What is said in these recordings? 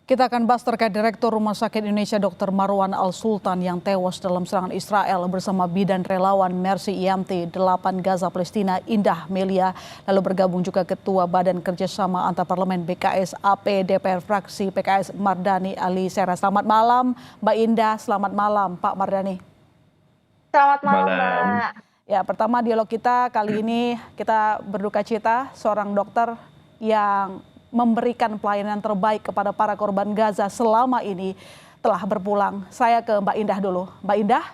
Kita akan bahas terkait Direktur Rumah Sakit Indonesia Dr. Marwan Al-Sultan yang tewas dalam serangan Israel bersama bidan relawan Mercy IMT 8 Gaza Palestina Indah Melia, lalu bergabung juga Ketua Badan Kerjasama Antarparlemen BKS AP DPR fraksi PKS Mardani Ali Sera. Selamat malam Mbak Indah, selamat malam Pak Mardani. Selamat malam, Malam. Mbak. Ya, pertama dialog kita kali ini kita berduka cita seorang dokter yang memberikan pelayanan terbaik kepada para korban Gaza selama ini telah berpulang. Saya ke Mbak Indah dulu. Mbak Indah,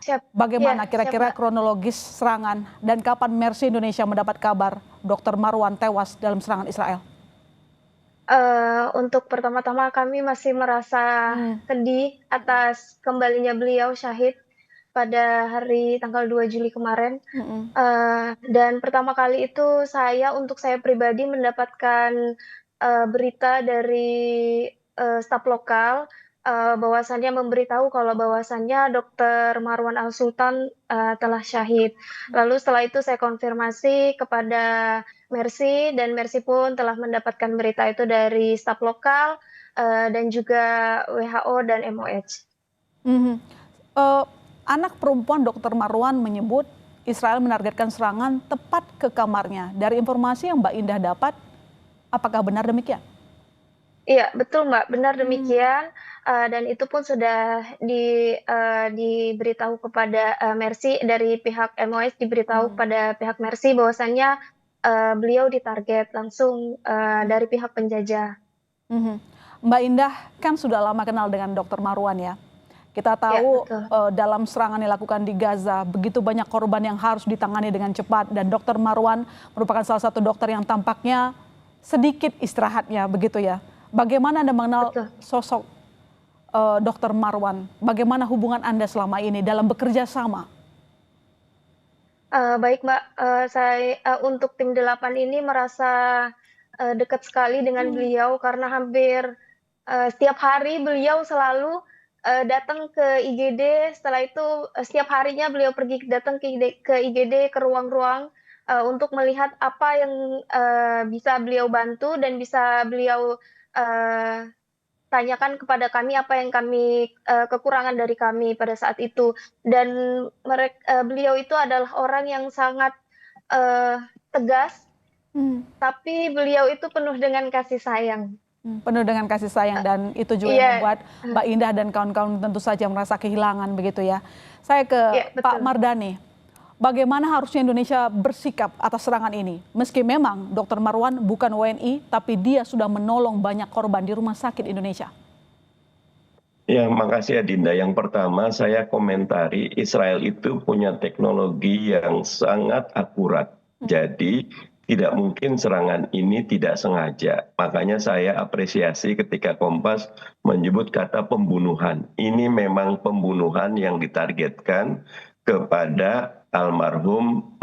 Siap. bagaimana Ya, kira-kira siap, Mbak. kronologis serangan dan kapan Mercy Indonesia mendapat kabar Dr. Marwan tewas dalam serangan Israel? Untuk pertama-tama kami masih merasa sedih atas kembalinya beliau syahid pada hari tanggal 2 Juli kemarin. Dan pertama kali itu untuk saya pribadi mendapatkan berita dari staf lokal bahwasannya memberitahu kalau bahwasannya Dr. Marwan Al-Sultan telah syahid. Lalu setelah itu saya konfirmasi kepada Mercy dan Mercy pun telah mendapatkan berita itu dari staf lokal dan juga WHO dan MOH. Anak perempuan Dr. Marwan menyebut Israel menargetkan serangan tepat ke kamarnya. Dari informasi yang Mbak Indah dapat, apakah benar demikian? Iya, betul Mbak, benar demikian. Dan itu pun sudah diberitahu kepada Mercy dari pihak MOS, diberitahu kepada pihak Mercy bahwasannya beliau ditarget langsung dari pihak penjajah. Mbak Indah kan sudah lama kenal dengan Dr. Marwan ya. Kita tahu dalam serangan yang dilakukan di Gaza, begitu banyak korban yang harus ditangani dengan cepat. Dan Dr. Marwan merupakan salah satu dokter yang tampaknya sedikit istirahatnya, begitu ya. Bagaimana Anda mengenal sosok Dr. Marwan? Bagaimana hubungan Anda selama ini dalam bekerja sama? Baik Mbak, saya untuk tim 8 ini merasa dekat sekali dengan beliau karena hampir setiap hari beliau selalu datang ke IGD. Setelah itu setiap harinya beliau datang ke IGD, ke ruang-ruang untuk melihat apa yang bisa beliau bantu dan bisa beliau tanyakan kepada kami apa yang kekurangan dari kami pada saat itu. Dan beliau itu adalah orang yang sangat tegas, tapi beliau itu penuh dengan kasih sayang. Penuh dengan kasih sayang, dan itu juga yang membuat Mbak Indah dan kawan-kawan tentu saja merasa kehilangan, begitu ya. Saya ke Pak Mardani. Bagaimana harusnya Indonesia bersikap atas serangan ini? Meski memang Dr. Marwan bukan WNI, tapi dia sudah menolong banyak korban di rumah sakit Indonesia. Ya, makasih Adinda. Yang pertama saya komentari, Israel itu punya teknologi yang sangat akurat. Jadi tidak mungkin serangan ini tidak sengaja. Makanya saya apresiasi ketika Kompas menyebut kata pembunuhan. Ini memang pembunuhan yang ditargetkan kepada almarhum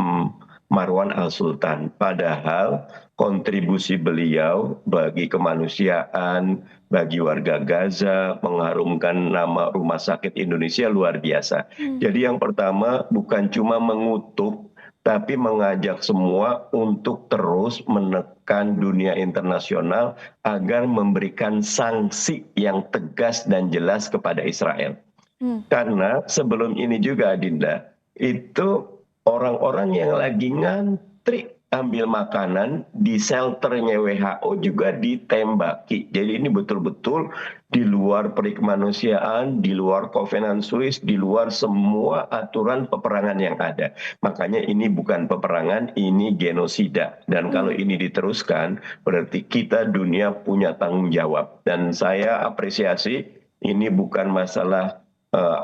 Marwan Al-Sultan. Padahal kontribusi beliau bagi kemanusiaan, bagi warga Gaza, mengharumkan nama Rumah Sakit Indonesia luar biasa. Jadi yang pertama bukan cuma mengutuk, tapi mengajak semua untuk terus menekan dunia internasional agar memberikan sanksi yang tegas dan jelas kepada Israel. Karena sebelum ini juga Dinda, itu orang-orang yang lagi ngantri ambil makanan di shelternya WHO juga ditembaki. Jadi ini betul-betul di luar perikemanusiaan, di luar Covenant Swiss, di luar semua aturan peperangan yang ada. Makanya ini bukan peperangan, ini genosida. Dan kalau ini diteruskan, berarti kita dunia punya tanggung jawab. Dan saya apresiasi ini bukan masalah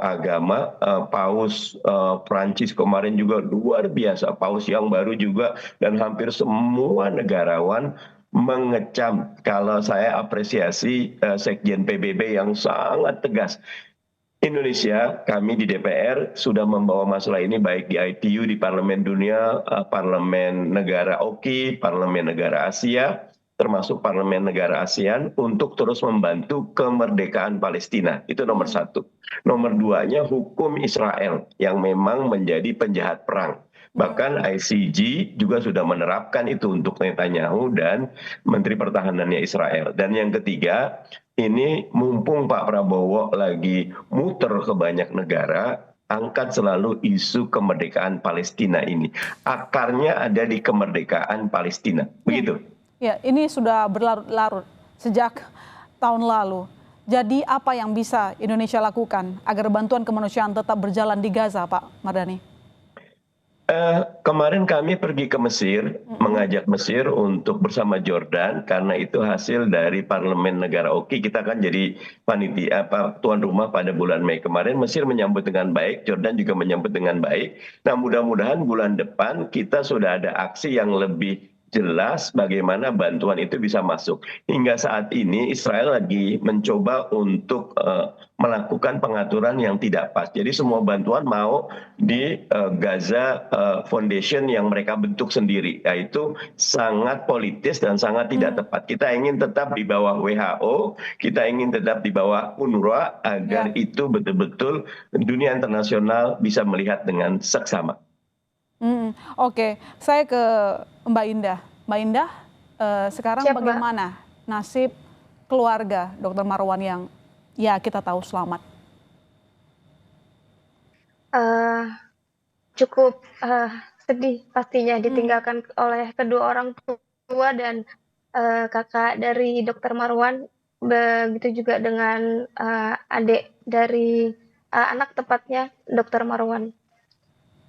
agama. Paus Prancis kemarin juga luar biasa, paus yang baru juga, dan hampir semua negarawan mengecam. Kalau saya apresiasi Sekjen PBB yang sangat tegas. Indonesia, kami di DPR sudah membawa masalah ini baik di ITU, di Parlemen Dunia, Parlemen Negara OKI, Parlemen Negara Asia, termasuk Parlemen Negara ASEAN untuk terus membantu kemerdekaan Palestina. Itu nomor satu. Nomor duanya hukum Israel yang memang menjadi penjahat perang. Bahkan ICG juga sudah menerapkan itu untuk Netanyahu dan Menteri Pertahanannya Israel. Dan yang ketiga, ini mumpung Pak Prabowo lagi muter ke banyak negara, angkat selalu isu kemerdekaan Palestina ini. Akarnya ada di kemerdekaan Palestina, begitu. Ya, ini sudah berlarut-larut sejak tahun lalu. Jadi apa yang bisa Indonesia lakukan agar bantuan kemanusiaan tetap berjalan di Gaza, Pak Mardhani? Kemarin kami pergi ke Mesir, mengajak Mesir untuk bersama Jordan, karena itu hasil dari parlemen negara OKI. Kita kan jadi panitia tuan rumah pada bulan Mei kemarin. Mesir menyambut dengan baik, Jordan juga menyambut dengan baik. Nah, mudah-mudahan bulan depan kita sudah ada aksi yang lebih jelas bagaimana bantuan itu bisa masuk. Hingga saat ini Israel lagi mencoba untuk melakukan pengaturan yang tidak pas. Jadi semua bantuan mau di Gaza Foundation yang mereka bentuk sendiri. Yaitu sangat politis dan sangat tidak tepat. Kita ingin tetap di bawah WHO, kita ingin tetap di bawah UNRWA agar itu betul-betul dunia internasional bisa melihat dengan seksama. Oke, saya ke Mbak Indah. Mbak Indah, sekarang Siap, Mbak. bagaimana nasib keluarga Dr. Marwan yang ya kita tahu selamat? Cukup sedih pastinya ditinggalkan oleh kedua orang tua dan kakak dari Dr. Marwan, begitu juga dengan adik dari anak tepatnya Dr. Marwan.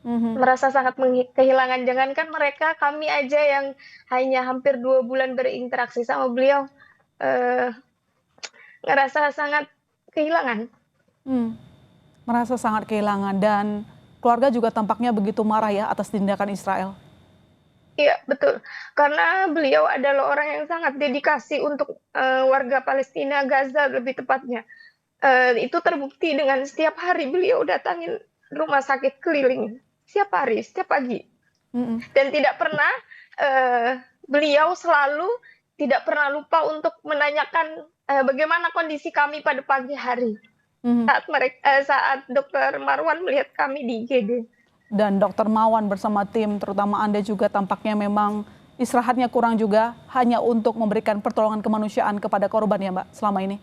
Merasa sangat kehilangan, jangankan mereka, kami aja yang hanya hampir 2 bulan berinteraksi sama beliau, ngerasa sangat kehilangan. Merasa sangat kehilangan dan keluarga juga tampaknya begitu marah ya atas tindakan Israel. Iya, betul. Karena beliau adalah orang yang sangat dedikasi untuk warga Palestina, Gaza lebih tepatnya. Itu terbukti dengan setiap hari beliau datangin rumah sakit keliling. Setiap hari, setiap pagi. Dan tidak pernah, beliau selalu tidak pernah lupa untuk menanyakan bagaimana kondisi kami pada pagi hari. Saat Dr. Marwan melihat kami di IGD. Dan Dr. Marwan bersama tim, terutama Anda juga tampaknya memang istirahatnya kurang juga, hanya untuk memberikan pertolongan kemanusiaan kepada korban ya Mbak, selama ini?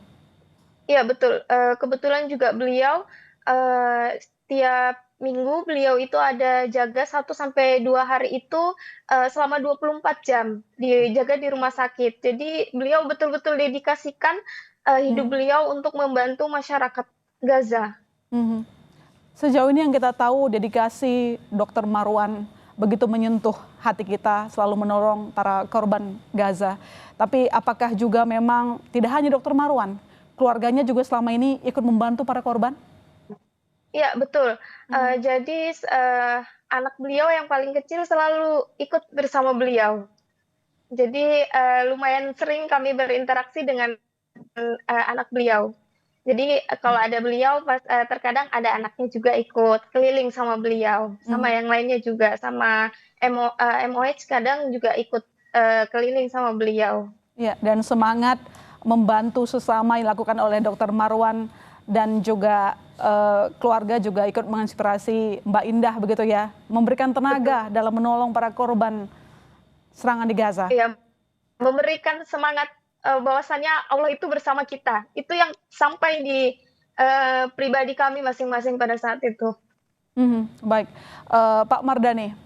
Iya, betul. Kebetulan juga beliau setiap minggu beliau itu ada jaga 1-2 hari itu selama 24 jam dijaga di rumah sakit. Jadi beliau betul-betul dedikasikan hidup beliau untuk membantu masyarakat Gaza. Sejauh ini yang kita tahu dedikasi Dr. Marwan begitu menyentuh hati kita, selalu menolong para korban Gaza. Tapi apakah juga memang tidak hanya Dr. Marwan, keluarganya juga selama ini ikut membantu para korban? Iya, betul. Jadi anak beliau yang paling kecil selalu ikut bersama beliau. Jadi lumayan sering kami berinteraksi dengan anak beliau. Jadi kalau ada beliau, terkadang ada anaknya juga ikut keliling sama beliau, sama yang lainnya juga, sama MOH kadang juga ikut keliling sama beliau. Ya, dan semangat membantu sesama yang dilakukan oleh Dr. Marwan dan juga keluarga juga ikut menginspirasi Mbak Indah begitu ya, memberikan tenaga dalam menolong para korban serangan di Gaza. Iya, memberikan semangat bahwasannya Allah itu bersama kita. Itu yang sampai di pribadi kami masing-masing pada saat itu. Baik, Pak Mardhani,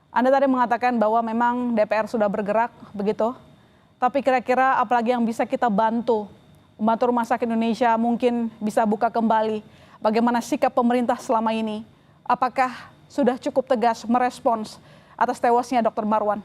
Anda tadi mengatakan bahwa memang DPR sudah bergerak begitu, tapi kira-kira apalagi yang bisa kita bantu rumah sakit Indonesia mungkin bisa buka kembali? Bagaimana sikap pemerintah selama ini? Apakah sudah cukup tegas merespons atas tewasnya Dr. Marwan?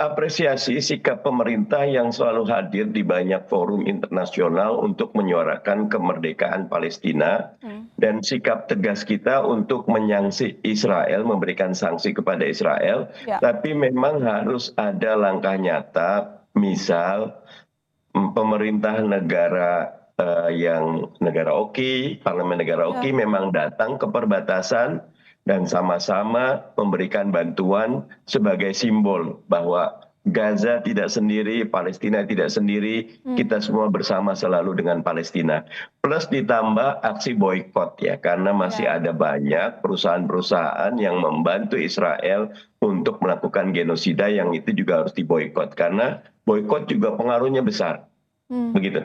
Apresiasi sikap pemerintah yang selalu hadir di banyak forum internasional untuk menyuarakan kemerdekaan Palestina dan sikap tegas kita untuk menyangsi Israel, memberikan sanksi kepada Israel. Tapi memang harus ada langkah nyata, misal pemerintah negara yang negara OKI, parlemen negara OKI memang datang ke perbatasan dan sama-sama memberikan bantuan sebagai simbol bahwa Gaza tidak sendiri, Palestina tidak sendiri, kita semua bersama selalu dengan Palestina. Plus ditambah aksi boykot ya, karena masih ada banyak perusahaan-perusahaan yang membantu Israel untuk melakukan genosida yang itu juga harus diboykot. Karena boykot juga pengaruhnya besar. Begitu.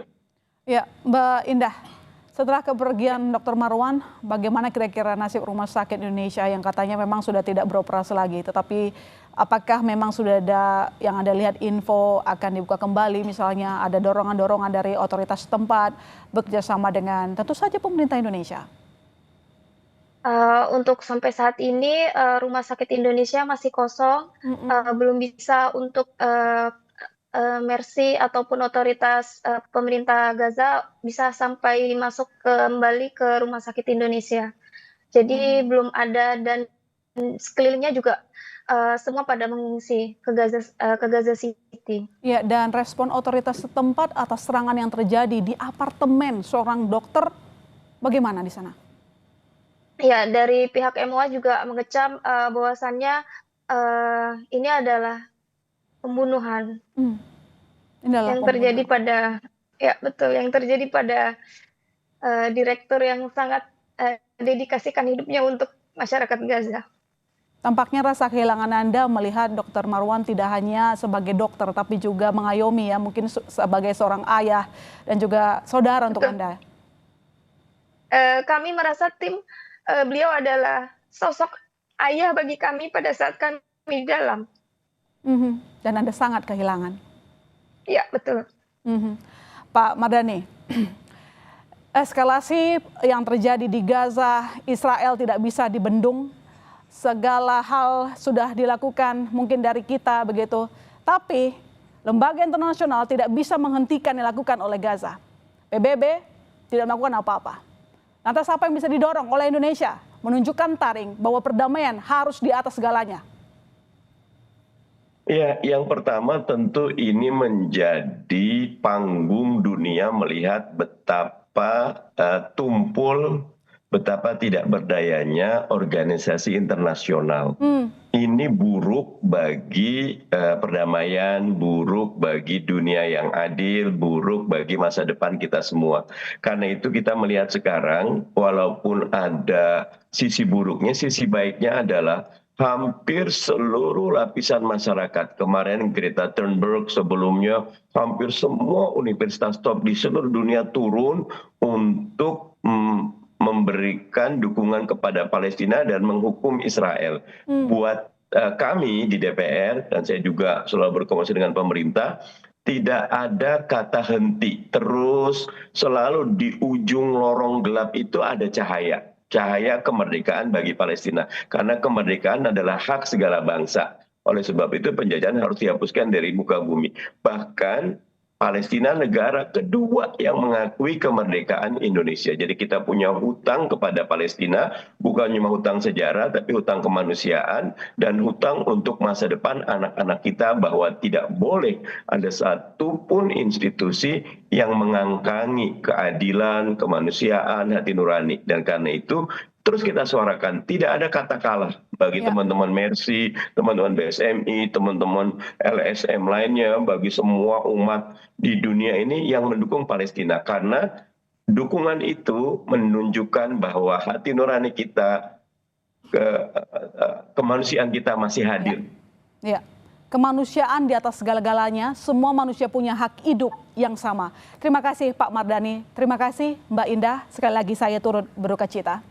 Ya, Mbak Indah, setelah kepergian Dr. Marwan, bagaimana kira-kira nasib Rumah Sakit Indonesia yang katanya memang sudah tidak beroperasi lagi, tetapi apakah memang sudah ada yang Anda lihat info akan dibuka kembali, misalnya ada dorongan-dorongan dari otoritas setempat bekerjasama dengan tentu saja pemerintah Indonesia? Untuk sampai saat ini Rumah Sakit Indonesia masih kosong, belum bisa untuk Mercy ataupun otoritas pemerintah Gaza bisa sampai masuk kembali ke Rumah Sakit Indonesia. Jadi belum ada, dan sekelilingnya juga semua pada mengungsi ke Gaza City. Ya, dan respon otoritas setempat atas serangan yang terjadi di apartemen seorang dokter, bagaimana di sana? Ya, dari pihak MUA juga mengecam bahwasannya ini adalah pembunuhan yang terjadi pada, ya betul, yang terjadi pada direktur yang sangat dedikasikan hidupnya untuk masyarakat Gaza. Tampaknya rasa kehilangan Anda melihat Dr. Marwan tidak hanya sebagai dokter, tapi juga mengayomi ya, mungkin sebagai seorang ayah dan juga saudara untuk Anda. Kami merasa beliau adalah sosok ayah bagi kami pada saat kami di dalam. Dan Anda sangat kehilangan. Ya, betul. Pak Mardhani, eskalasi yang terjadi di Gaza, Israel tidak bisa dibendung. Segala hal sudah dilakukan mungkin dari kita begitu. Tapi lembaga internasional tidak bisa menghentikan yang dilakukan oleh Gaza. PBB tidak melakukan apa-apa. Lantas apa yang bisa didorong oleh Indonesia? Menunjukkan taring bahwa perdamaian harus di atas segalanya. Ya, yang pertama tentu ini menjadi panggung dunia melihat betapa betapa tidak berdayanya organisasi internasional. Ini buruk bagi perdamaian, buruk bagi dunia yang adil, buruk bagi masa depan kita semua. Karena itu kita melihat sekarang, walaupun ada sisi buruknya, sisi baiknya adalah hampir seluruh lapisan masyarakat. Kemarin Greta Thunberg, sebelumnya hampir semua universitas top di seluruh dunia turun untuk memberikan dukungan kepada Palestina dan menghukum Israel. Buat kami di DPR, dan saya juga selalu berkomunikasi dengan pemerintah, tidak ada kata henti. Terus selalu di ujung lorong gelap itu ada cahaya. Cahaya kemerdekaan bagi Palestina. Karena kemerdekaan adalah hak segala bangsa. Oleh sebab itu penjajahan harus dihapuskan dari muka bumi. Bahkan Palestina negara kedua yang mengakui kemerdekaan Indonesia. Jadi kita punya hutang kepada Palestina, bukan cuma hutang sejarah, tapi hutang kemanusiaan dan hutang untuk masa depan anak-anak kita, bahwa tidak boleh ada satupun institusi yang mengangkangi keadilan, kemanusiaan, hati nurani. Dan karena itu terus kita suarakan, tidak ada kata kalah bagi teman-teman Mercy, teman-teman BSMI, teman-teman LSM lainnya, bagi semua umat di dunia ini yang mendukung Palestina. Karena dukungan itu menunjukkan bahwa hati nurani kita, kemanusiaan kita masih hadir. Ya. Kemanusiaan di atas segala-galanya, semua manusia punya hak hidup yang sama. Terima kasih Pak Mardhani, terima kasih Mbak Indah, sekali lagi saya turut berduka cita.